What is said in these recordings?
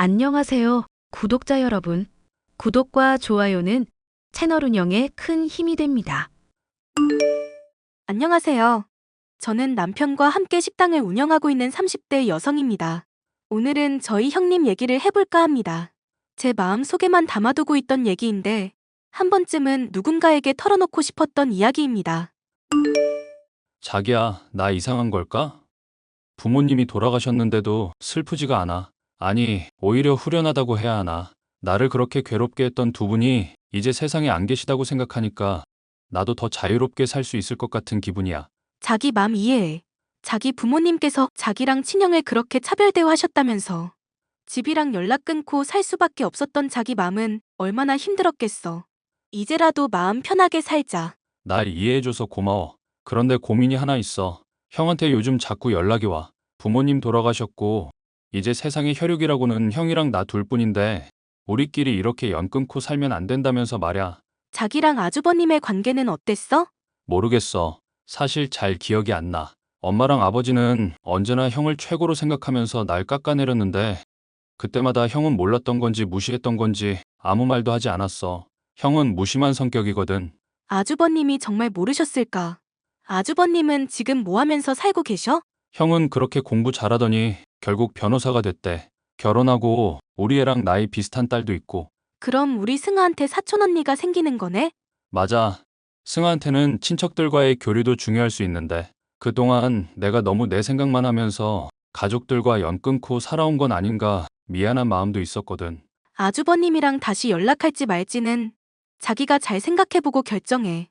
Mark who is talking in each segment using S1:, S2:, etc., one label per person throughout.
S1: 안녕하세요, 구독자 여러분. 구독과 좋아요는 채널 운영에 큰 힘이 됩니다.
S2: 안녕하세요. 저는 남편과 함께 식당을 운영하고 있는 30대 여성입니다. 오늘은 저희 형님 얘기를 해볼까 합니다. 제 마음 속에만 담아두고 있던 얘기인데 한 번쯤은 누군가에게 털어놓고 싶었던 이야기입니다.
S3: 자기야, 나 이상한 걸까? 부모님이 돌아가셨는데도 슬프지가 않아. 아니, 오히려 후련하다고 해야 하나. 나를 그렇게 괴롭게 했던 두 분이 이제 세상에 안 계시다고 생각하니까 나도 더 자유롭게 살 수 있을 것 같은 기분이야.
S2: 자기 맘 이해해. 자기 부모님께서 자기랑 친형을 그렇게 차별 대우하셨다면서 집이랑 연락 끊고 살 수밖에 없었던 자기 맘은 얼마나 힘들었겠어. 이제라도 마음 편하게 살자.
S3: 날 이해해줘서 고마워. 그런데 고민이 하나 있어. 형한테 요즘 자꾸 연락이 와. 부모님 돌아가셨고 이제 세상에 혈육이라고는 형이랑 나 둘뿐인데 우리끼리 이렇게 연 끊고 살면 안 된다면서 말야.
S2: 자기랑 아주버님의 관계는 어땠어?
S3: 모르겠어. 사실 잘 기억이 안 나. 엄마랑 아버지는 언제나 형을 최고로 생각하면서 날 깎아내렸는데 그때마다 형은 몰랐던 건지 무시했던 건지 아무 말도 하지 않았어. 형은 무심한 성격이거든.
S2: 아주버님이 정말 모르셨을까? 아주버님은 지금 뭐 하면서 살고 계셔?
S3: 형은 그렇게 공부 잘하더니 결국 변호사가 됐대. 결혼하고 우리 애랑 나이 비슷한 딸도 있고.
S2: 그럼 우리 승아한테 사촌 언니가 생기는 거네?
S3: 맞아. 승아한테는 친척들과의 교류도 중요할 수 있는데 그동안 내가 너무 내 생각만 하면서 가족들과 연 끊고 살아온 건 아닌가 미안한 마음도 있었거든.
S2: 아주버님이랑 다시 연락할지 말지는 자기가 잘 생각해보고 결정해.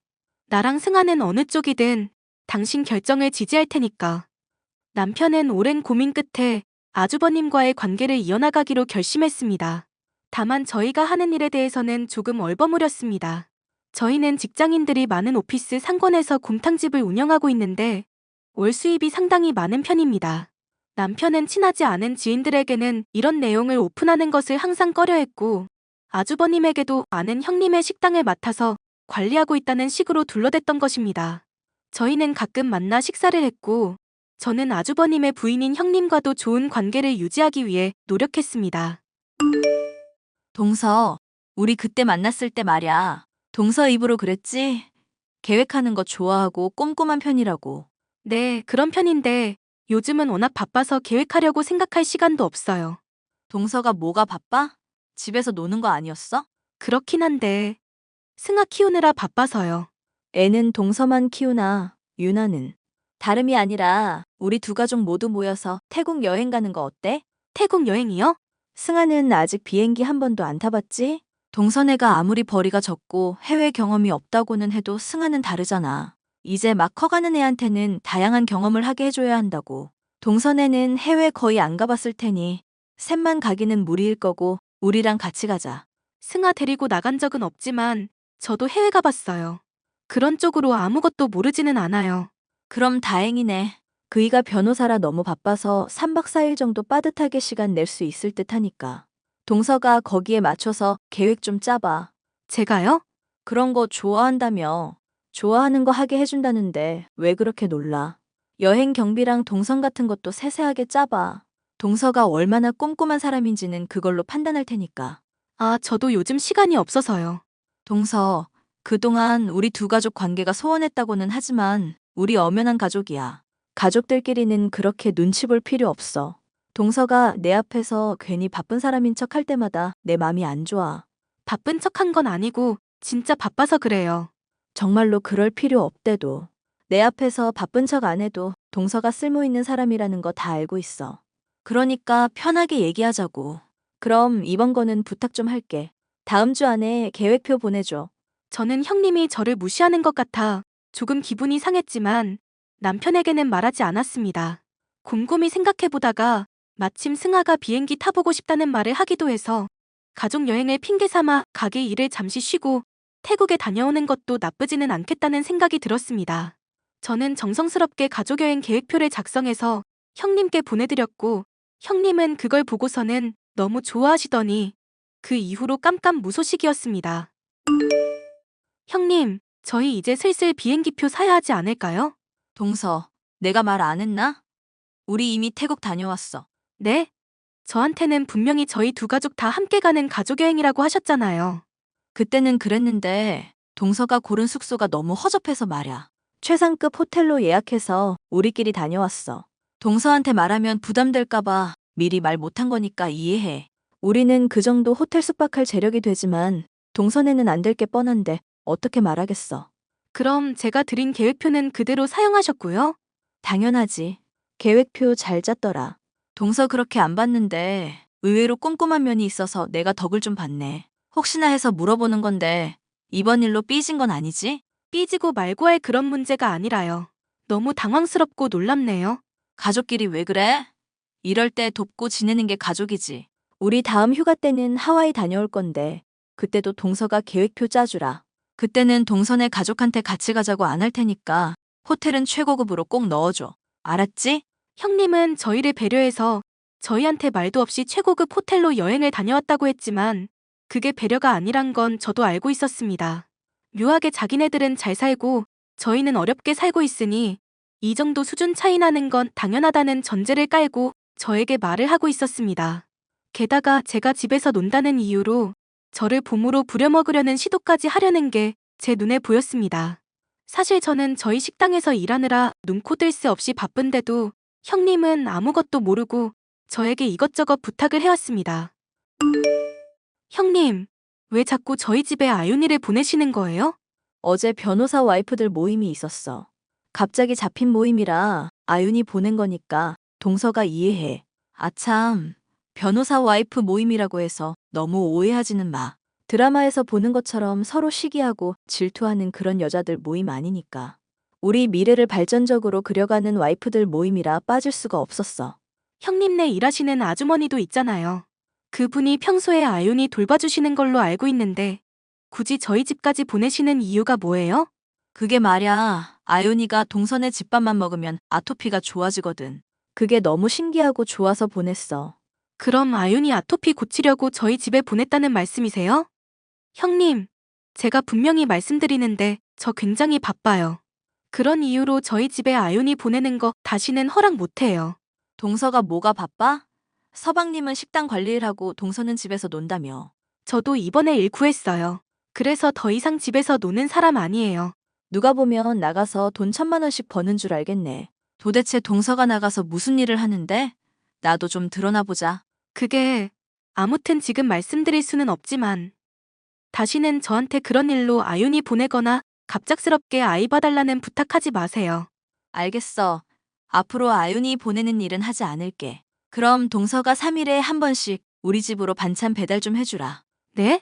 S2: 나랑 승아는 어느 쪽이든 당신 결정을 지지할 테니까. 남편은 오랜 고민 끝에 아주버님과의 관계를 이어나가기로 결심했습니다. 다만 저희가 하는 일에 대해서는 조금 얼버무렸습니다. 저희는 직장인들이 많은 오피스 상권에서 곰탕집을 운영하고 있는데 월 수입이 상당히 많은 편입니다. 남편은 친하지 않은 지인들에게는 이런 내용을 오픈하는 것을 항상 꺼려했고 아주버님에게도 아는 형님의 식당을 맡아서 관리하고 있다는 식으로 둘러댔던 것입니다. 저희는 가끔 만나 식사를 했고 저는 아주버님의 부인인 형님과도 좋은 관계를 유지하기 위해 노력했습니다.
S4: 동서, 우리 그때 만났을 때 말야. 동서 입으로 그랬지? 계획하는 거 좋아하고 꼼꼼한 편이라고.
S2: 네, 그런 편인데 요즘은 워낙 바빠서 계획하려고 생각할 시간도 없어요.
S4: 동서가 뭐가 바빠? 집에서 노는 거 아니었어?
S2: 그렇긴 한데 승아 키우느라 바빠서요.
S4: 애는 동서만 키우나, 유나는. 다름이 아니라 우리 두 가족 모두 모여서 태국 여행 가는 거 어때?
S2: 태국 여행이요?
S4: 승아는 아직 비행기 한 번도 안 타봤지? 동서네가 아무리 벌이가 적고 해외 경험이 없다고는 해도 승아는 다르잖아. 이제 막 커가는 애한테는 다양한 경험을 하게 해줘야 한다고. 동서네는 해외 거의 안 가봤을 테니 셋만 가기는 무리일 거고 우리랑 같이 가자.
S2: 승아 데리고 나간 적은 없지만 저도 해외 가봤어요. 그런 쪽으로 아무것도 모르지는 않아요.
S4: 그럼 다행이네. 그이가 변호사라 너무 바빠서 3박 4일 정도 빠듯하게 시간 낼 수 있을 듯 하니까. 동서가 거기에 맞춰서 계획 좀 짜봐.
S2: 제가요?
S4: 그런 거 좋아한다며. 좋아하는 거 하게 해준다는데 왜 그렇게 놀라? 여행 경비랑 동선 같은 것도 세세하게 짜봐. 동서가 얼마나 꼼꼼한 사람인지는 그걸로 판단할 테니까.
S2: 아, 저도 요즘 시간이 없어서요.
S4: 동서, 그동안 우리 두 가족 관계가 소원했다고는 하지만 우리 엄연한 가족이야. 가족들끼리는 그렇게 눈치 볼 필요 없어. 동서가 내 앞에서 괜히 바쁜 사람인 척 할 때마다 내 맘이 안 좋아.
S2: 바쁜 척한 건 아니고 진짜 바빠서 그래요.
S4: 정말로 그럴 필요 없대도. 내 앞에서 바쁜 척 안 해도 동서가 쓸모 있는 사람이라는 거 다 알고 있어. 그러니까 편하게 얘기하자고. 그럼 이번 거는 부탁 좀 할게. 다음 주 안에 계획표 보내줘.
S2: 저는 형님이 저를 무시하는 것 같아 조금 기분이 상했지만 남편에게는 말하지 않았습니다. 곰곰이 생각해보다가 마침 승아가 비행기 타보고 싶다는 말을 하기도 해서 가족 여행을 핑계 삼아 가게 일을 잠시 쉬고 태국에 다녀오는 것도 나쁘지는 않겠다는 생각이 들었습니다. 저는 정성스럽게 가족여행 계획표를 작성해서 형님께 보내드렸고 형님은 그걸 보고서는 너무 좋아하시더니 그 이후로 깜깜무소식이었습니다. 형님, 저희 이제 슬슬 비행기표 사야 하지 않을까요?
S4: 동서, 내가 말 안 했나? 우리 이미 태국 다녀왔어.
S2: 네? 저한테는 분명히 저희 두 가족 다 함께 가는 가족여행이라고 하셨잖아요.
S4: 그때는 그랬는데 동서가 고른 숙소가 너무 허접해서 말야. 최상급 호텔로 예약해서 우리끼리 다녀왔어. 동서한테 말하면 부담될까봐 미리 말 못한 거니까 이해해. 우리는 그 정도 호텔 숙박할 재력이 되지만 동선에는 안 될 게 뻔한데 어떻게 말하겠어.
S2: 그럼 제가 드린 계획표는 그대로 사용하셨고요?
S4: 당연하지. 계획표 잘 짰더라. 동서 그렇게 안 봤는데 의외로 꼼꼼한 면이 있어서 내가 덕을 좀 봤네. 혹시나 해서 물어보는 건데 이번 일로 삐진 건 아니지?
S2: 삐지고 말고 할 그런 문제가 아니라요. 너무 당황스럽고 놀랍네요.
S4: 가족끼리 왜 그래? 이럴 때 돕고 지내는 게 가족이지. 우리 다음 휴가 때는 하와이 다녀올 건데 그때도 동서가 계획표 짜주라. 그때는 동선에 가족한테 같이 가자고 안 할 테니까 호텔은 최고급으로 꼭 넣어줘. 알았지?
S2: 형님은 저희를 배려해서 저희한테 말도 없이 최고급 호텔로 여행을 다녀왔다고 했지만 그게 배려가 아니란 건 저도 알고 있었습니다. 묘하게 자기네들은 잘 살고 저희는 어렵게 살고 있으니 이 정도 수준 차이 나는 건 당연하다는 전제를 깔고 저에게 말을 하고 있었습니다. 게다가 제가 집에서 논다는 이유로 저를 봄으로 부려먹으려는 시도까지 하려는 게 제 눈에 보였습니다. 사실 저는 저희 식당에서 일하느라 눈코 뜰 새 없이 바쁜데도 형님은 아무것도 모르고 저에게 이것저것 부탁을 해왔습니다. 형님, 왜 자꾸 저희 집에 아윤이를 보내시는 거예요?
S4: 어제 변호사 와이프들 모임이 있었어. 갑자기 잡힌 모임이라 아윤이 보낸 거니까 동서가 이해해. 아참, 변호사 와이프 모임이라고 해서 너무 오해하지는 마. 드라마에서 보는 것처럼 서로 시기하고 질투하는 그런 여자들 모임 아니니까. 우리 미래를 발전적으로 그려가는 와이프들 모임이라 빠질 수가 없었어.
S2: 형님네 일하시는 아주머니도 있잖아요. 그분이 평소에 아윤이 돌봐주시는 걸로 알고 있는데 굳이 저희 집까지 보내시는 이유가 뭐예요?
S4: 그게 말야, 아윤이가 동선의 집밥만 먹으면 아토피가 좋아지거든. 그게 너무 신기하고 좋아서 보냈어.
S2: 그럼 아윤이 아토피 고치려고 저희 집에 보냈다는 말씀이세요? 형님, 제가 분명히 말씀드리는데 저 굉장히 바빠요. 그런 이유로 저희 집에 아윤이 보내는 거 다시는 허락 못해요.
S4: 동서가 뭐가 바빠? 서방님은 식당 관리를 하고 동서는 집에서 논다며.
S2: 저도 이번에 일 구했어요. 그래서 더 이상 집에서 노는 사람 아니에요.
S4: 누가 보면 나가서 돈 1,000만 원씩 버는 줄 알겠네. 도대체 동서가 나가서 무슨 일을 하는데? 나도 좀 드러나 보자.
S2: 그게 아무튼 지금 말씀드릴 수는 없지만 다시는 저한테 그런 일로 아윤이 보내거나 갑작스럽게 아이 봐달라는 부탁하지 마세요.
S4: 알겠어. 앞으로 아윤이 보내는 일은 하지 않을게. 그럼 동서가 3일에 한 번씩 우리 집으로 반찬 배달 좀 해주라.
S2: 네?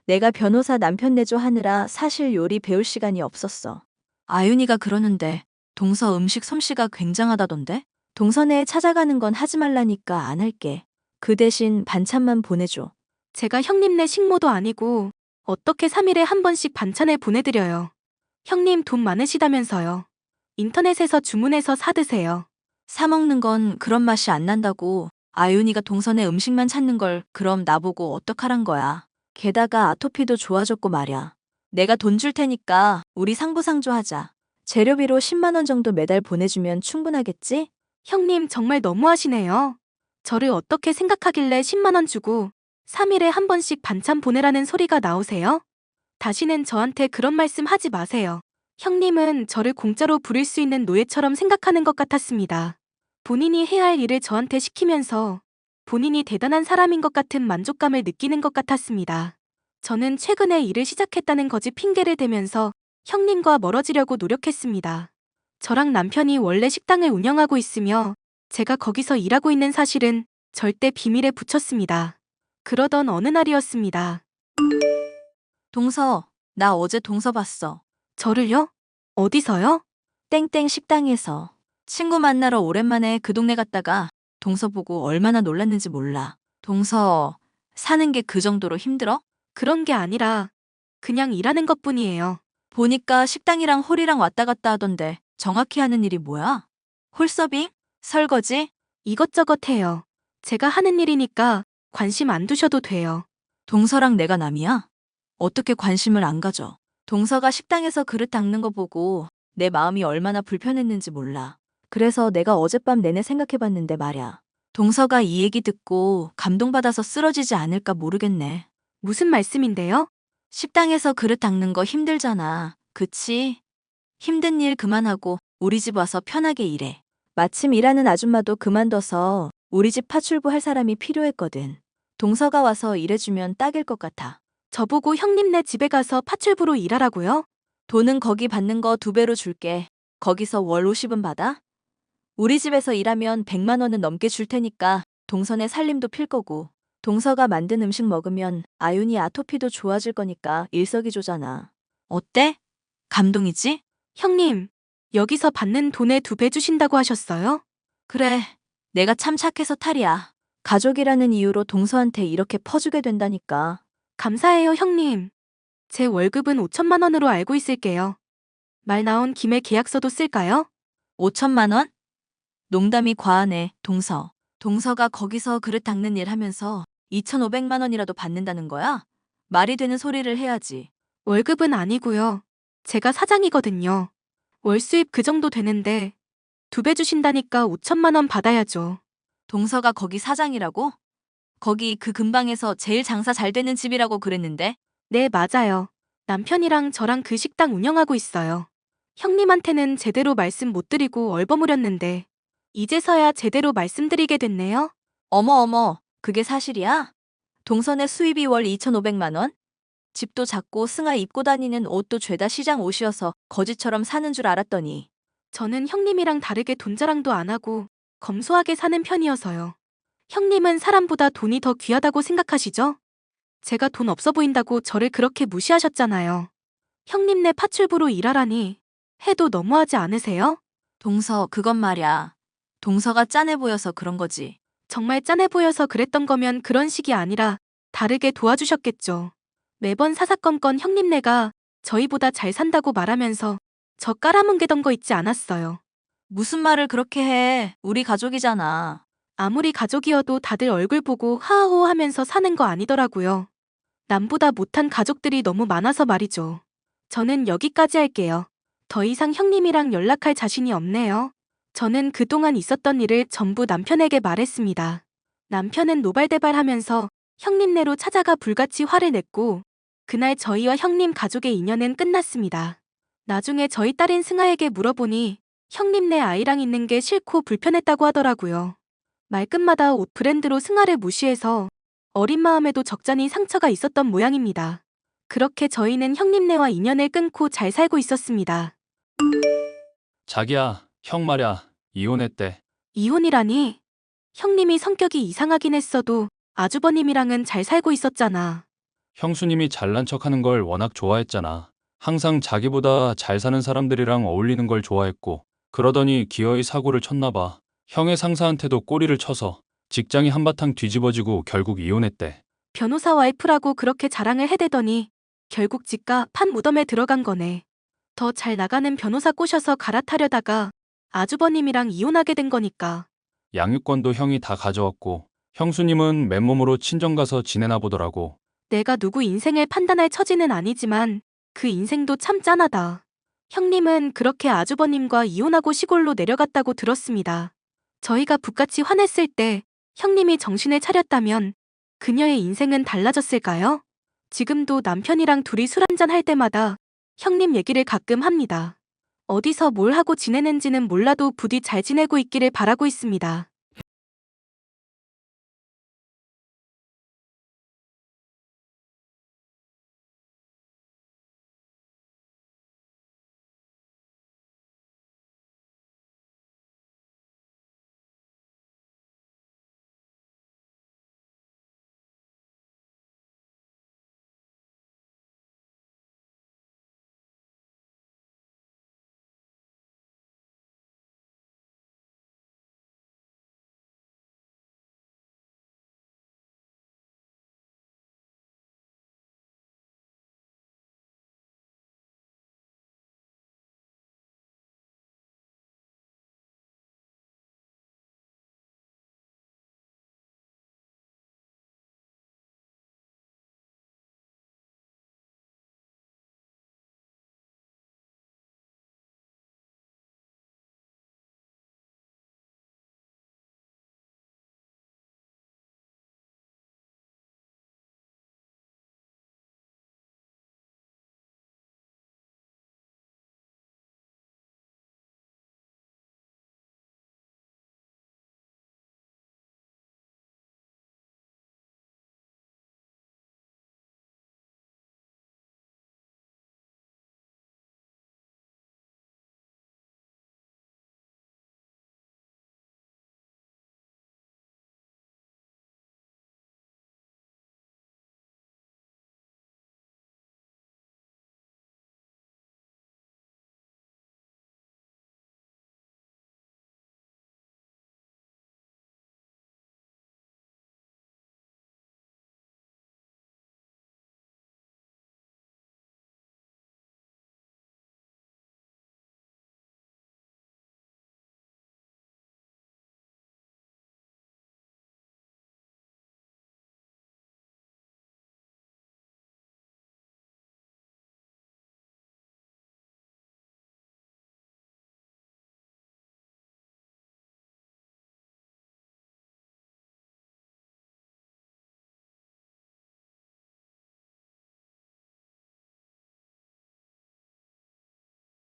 S4: 내가 변호사 남편 내조 하느라 사실 요리 배울 시간이 없었어. 아윤이가 그러는데 동서 음식 솜씨가 굉장하다던데? 동선에 찾아가는 건 하지 말라니까 안 할게. 그 대신 반찬만 보내줘.
S2: 제가 형님네 식모도 아니고 어떻게 3일에 한 번씩 반찬을 보내드려요. 형님 돈 많으시다면서요. 인터넷에서 주문해서 사드세요.
S4: 사 먹는 건 그런 맛이 안 난다고. 아윤이가 동선에 음식만 찾는 걸 그럼 나보고 어떡하란 거야. 게다가 아토피도 좋아졌고 말야. 내가 돈 줄 테니까 우리 상부상조하자. 재료비로 10만 원 정도 매달 보내주면 충분하겠지?
S2: 형님 정말 너무하시네요. 저를 어떻게 생각하길래 10만 원 주고 3일에 한 번씩 반찬 보내라는 소리가 나오세요? 다시는 저한테 그런 말씀 하지 마세요. 형님은 저를 공짜로 부릴 수 있는 노예처럼 생각하는 것 같았습니다. 본인이 해야 할 일을 저한테 시키면서 본인이 대단한 사람인 것 같은 만족감을 느끼는 것 같았습니다. 저는 최근에 일을 시작했다는 거지 핑계를 대면서 형님과 멀어지려고 노력했습니다. 저랑 남편이 원래 식당을 운영하고 있으며 제가 거기서 일하고 있는 사실은 절대 비밀에 붙였습니다. 그러던 어느 날이었습니다.
S4: 동서, 나 어제 동서 봤어.
S2: 저를요? 어디서요?
S4: 땡땡 식당에서. 친구 만나러 오랜만에 그 동네 갔다가 동서 보고 얼마나 놀랐는지 몰라. 동서, 사는 게 그 정도로 힘들어?
S2: 그런 게 아니라 그냥 일하는 것뿐이에요.
S4: 보니까 식당이랑 홀이랑 왔다 갔다 하던데 정확히 하는 일이 뭐야? 홀서빙? 설거지?
S2: 이것저것 해요. 제가 하는 일이니까 관심 안 두셔도 돼요.
S4: 동서랑 내가 남이야? 어떻게 관심을 안 가져? 동서가 식당에서 그릇 닦는 거 보고 내 마음이 얼마나 불편했는지 몰라. 그래서 내가 어젯밤 내내 생각해봤는데 말야. 동서가 이 얘기 듣고 감동받아서 쓰러지지 않을까 모르겠네.
S2: 무슨 말씀인데요?
S4: 식당에서 그릇 닦는 거 힘들잖아. 그치? 힘든 일 그만하고 우리 집 와서 편하게 일해. 마침 일하는 아줌마도 그만둬서 우리 집 파출부 할 사람이 필요했거든. 동서가 와서 일해주면 딱일 것 같아.
S2: 저보고 형님네 집에 가서 파출부로 일하라고요?
S4: 돈은 거기 받는 거 2배로 줄게. 거기서 월 50은 받아? 우리 집에서 일하면 100만 원은 넘게 줄 테니까 동선의 살림도 필 거고. 동서가 만든 음식 먹으면 아윤이 아토피도 좋아질 거니까 일석이조잖아. 어때? 감동이지?
S2: 형님, 여기서 받는 돈의 2배 주신다고 하셨어요?
S4: 그래. 내가 참 착해서 탈이야. 가족이라는 이유로 동서한테 이렇게 퍼주게 된다니까.
S2: 감사해요, 형님. 제 월급은 5천만 원으로 알고 있을게요. 말 나온 김에 계약서도 쓸까요?
S4: 5천만 원? 농담이 과하네, 동서. 동서가 거기서 그릇 닦는 일 하면서 2,500만 원이라도 받는다는 거야? 말이 되는 소리를 해야지.
S2: 월급은 아니고요. 제가 사장이거든요. 월 수입 그 정도 되는데 2배 주신다니까 5천만 원 받아야죠.
S4: 동서가 거기 사장이라고? 거기 그 근방에서 제일 장사 잘 되는 집이라고 그랬는데?
S2: 네, 맞아요. 남편이랑 저랑 그 식당 운영하고 있어요. 형님한테는 제대로 말씀 못 드리고 얼버무렸는데 이제서야 제대로 말씀드리게 됐네요.
S4: 어머, 그게 사실이야? 동선의 수입이 월 2,500만 원? 집도 작고 승아 입고 다니는 옷도 죄다 시장 옷이어서 거지처럼 사는 줄 알았더니.
S2: 저는 형님이랑 다르게 돈 자랑도 안 하고 검소하게 사는 편이어서요. 형님은 사람보다 돈이 더 귀하다고 생각하시죠? 제가 돈 없어 보인다고 저를 그렇게 무시하셨잖아요. 형님네 파출부로 일하라니 해도 너무하지 않으세요?
S4: 동서, 그건 말야. 동서가 짠해 보여서 그런 거지.
S2: 정말 짠해 보여서 그랬던 거면 그런 식이 아니라 다르게 도와주셨겠죠. 매번 사사건건 형님네가 저희보다 잘 산다고 말하면서 저 깔아뭉개던 거 있지 않았어요.
S4: 무슨 말을 그렇게 해. 우리 가족이잖아.
S2: 아무리 가족이어도 다들 얼굴 보고 하하호 하면서 사는 거 아니더라고요. 남보다 못한 가족들이 너무 많아서 말이죠. 저는 여기까지 할게요. 더 이상 형님이랑 연락할 자신이 없네요. 저는 그동안 있었던 일을 전부 남편에게 말했습니다. 남편은 노발대발하면서 형님네로 찾아가 불같이 화를 냈고 그날 저희와 형님 가족의 인연은 끝났습니다. 나중에 저희 딸인 승아에게 물어보니 형님네 아이랑 있는 게 싫고 불편했다고 하더라고요. 말끝마다 옷 브랜드로 승아를 무시해서 어린 마음에도 적잖이 상처가 있었던 모양입니다. 그렇게 저희는 형님네와 인연을 끊고 잘 살고 있었습니다.
S3: 자기야, 형 말야, 이혼했대.
S2: 이혼이라니? 형님이 성격이 이상하긴 했어도 아주버님이랑은 잘 살고 있었잖아.
S3: 형수님이 잘난 척하는 걸 워낙 좋아했잖아. 항상 자기보다 잘 사는 사람들이랑 어울리는 걸 좋아했고, 그러더니 기어이 사고를 쳤나 봐. 형의 상사한테도 꼬리를 쳐서 직장이 한바탕 뒤집어지고 결국 이혼했대.
S2: 변호사 와이프라고 그렇게 자랑을 해대더니 결국 집가 판 무덤에 들어간 거네. 더 잘 나가는 변호사 꼬셔서 갈아타려다가 아주버님이랑 이혼하게 된 거니까.
S3: 양육권도 형이 다 가져왔고, 형수님은 맨몸으로 친정 가서 지내나 보더라고.
S2: 내가 누구 인생을 판단할 처지는 아니지만 그 인생도 참 짠하다. 형님은 그렇게 아주버님과 이혼하고 시골로 내려갔다고 들었습니다. 저희가 북같이 화냈을 때 형님이 정신을 차렸다면 그녀의 인생은 달라졌을까요? 지금도 남편이랑 둘이 술 한잔 할 때마다 형님 얘기를 가끔 합니다. 어디서 뭘 하고 지내는지는 몰라도 부디 잘 지내고 있기를 바라고 있습니다.